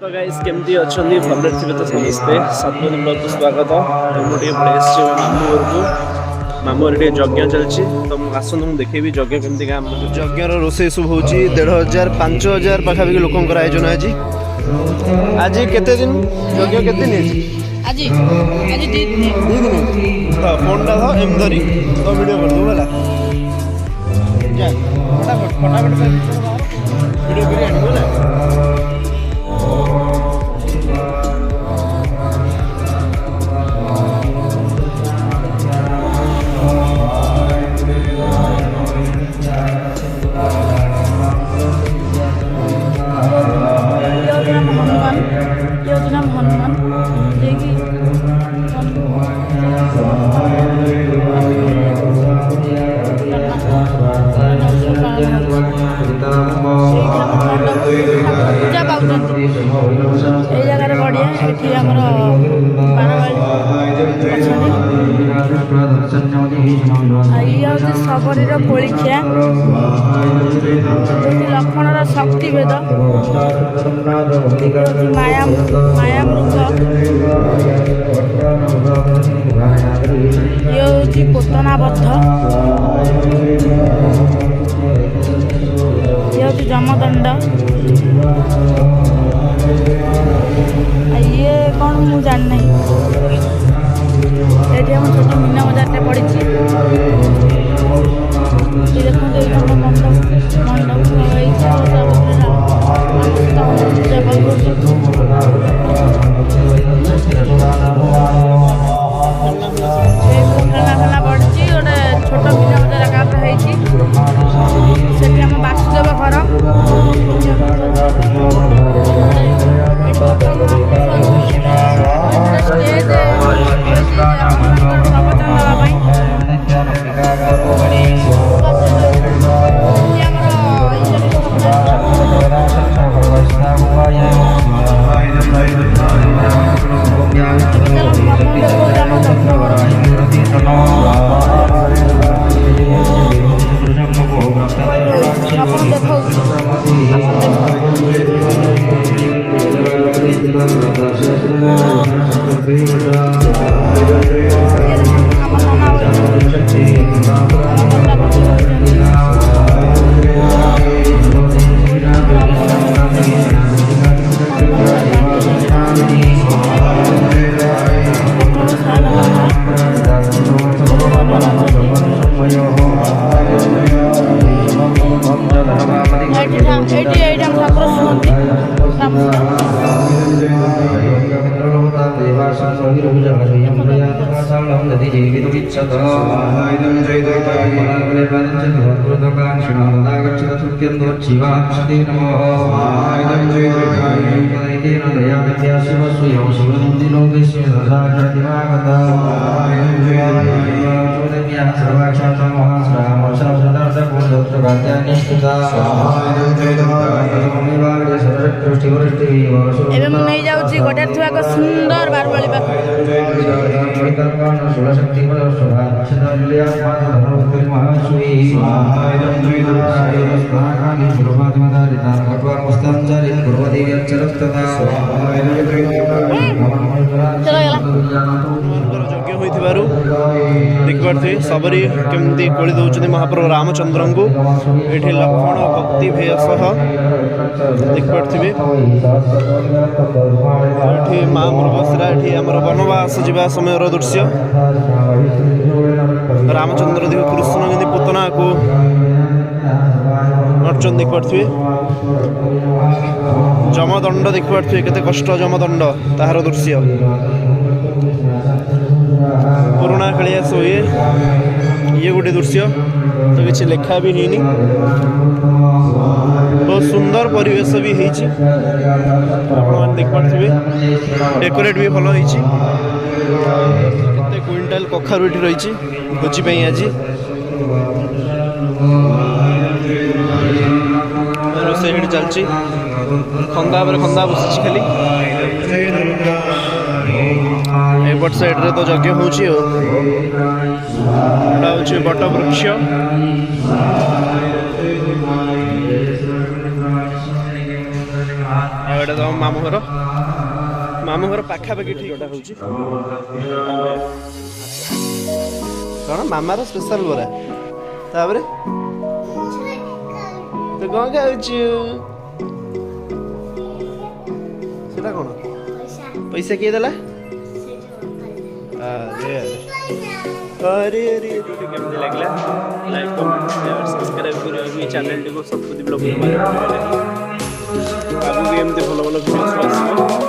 तो गाइस केमती अच्छी भले थे तो समस्ते सातदिन ब्लॉग स्वागत। तो मुझे पड़े मामू घर को मामू घर यज्ञ चलती तो आसत मुझे देखेबी यज्ञ केमती काम यज्ञ रोषे सब हो 1500 5000 पाखापाखि लोक आयोजन आज आज केते दिन यज्ञ केते दिन आज आज 2 दिन तो फोन टा था एम धरी तो वीडियो कर दो वाला जा फटाफट फटाफट वीडियो कर आनी वाला पूजा पाँच ये जगह बढ़िया ये हूँ सबरीर पोलिखिया लक्ष्मणर शक्ति भेद माया मायामृग ये हूँ पोतनाबद्ध ये हूँ जमदंड ये कौन मुझे जान नहीं ये हम छोट मीना बजार पड़ी देखो मंडप खेला पड़ी गोटे छोट मीना बजार आकार से वासुदेव घर नहीं जाऊँगी गोटे थुआ एक सुंदर बारबली देखिपे सबरी केमती कोली दौरान महाप्रभु रामचंद्र को ये लक्ष्मण भक्ति भेय देखिपे माँ मृगशिरा ये आम वनवास जा समय दृश्य रामचंद्र देख कृष्ण के पुतना को अर्चन देखिपे जमदंड देखिपे केते कष्ट जमदंड तार दृश्य पुराणा कालिया शो ये गोटे दृश्य तो किसी लेखा भी नहीं बहुत सुंदर परिवेश भी होती देखिपे डेकोरेट भी भल होती क्विंटाल कखारू ये रही भोजी आज रोषे चलती खंदा खंदा बस खाली एपट साइड्रे तो यज्ञ हो बट वृक्ष ଆମ ମାମୁଁ ଘର ପାଖାପାଖି ଠିକଟା ହେଉଛି କ'ଣ ମାମାର ସ୍ପେଶାଲ ବରା ତାପରେ ତୁ କ'ଣ ଖାଉଛୁ ସେଟା କ'ଣ ପଇସା କିଏ ଦେଲା ଆରେ ଆରେ ଆରେ କେମିତି ଲାଗିଲା ଲାଇକ୍ କମେଣ୍ଟ ସେୟାର ସବସ୍କ୍ରାଇବ କରିବାକୁ ଏଇ ଚ୍ୟାନେଲଟିକୁ ସତ୍ପତି ବ୍ଲଗ୍ ଆଗକୁ ବି ଏମିତି ଭଲ ଭଲ ଭିଡ଼ିଓ ଆସିବ।